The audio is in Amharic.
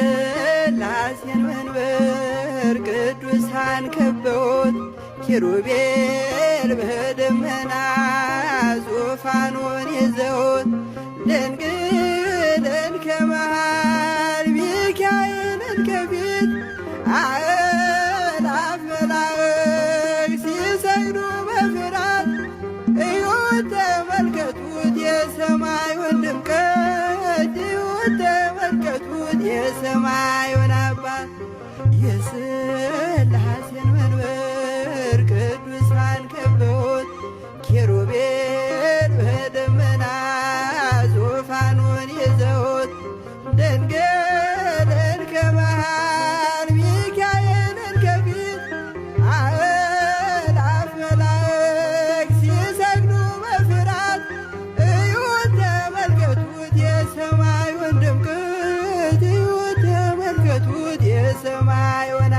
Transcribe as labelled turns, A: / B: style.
A: የሥላሴን መንበር ቅዱሳን ከበውት ኪሩቤል በደመና ዙፋኑን ይዘውት ድንግልን ከመሃል ሚካኤልን ከፊት አእላፍ መላእክት ሲሰግዱ በፍርሃት እዩት ተመልከቱት የሰማዩን ድምቀት እዩት ተመልከቱት የሰማዩን አባት የሥላሴን መንበር ቅዱሳን ከበውት ኪሩቤል በደመና ዙፋኑን ይዘውት ድንግልን ከመሃል ሚካኤልን ከፊት አእላፍ መላእክት ሲሰግዱ በፍርሃት እዩት ተመልከቱት የሰማዩን ድምቀት እዩት ተመልከቱት የሰማዩን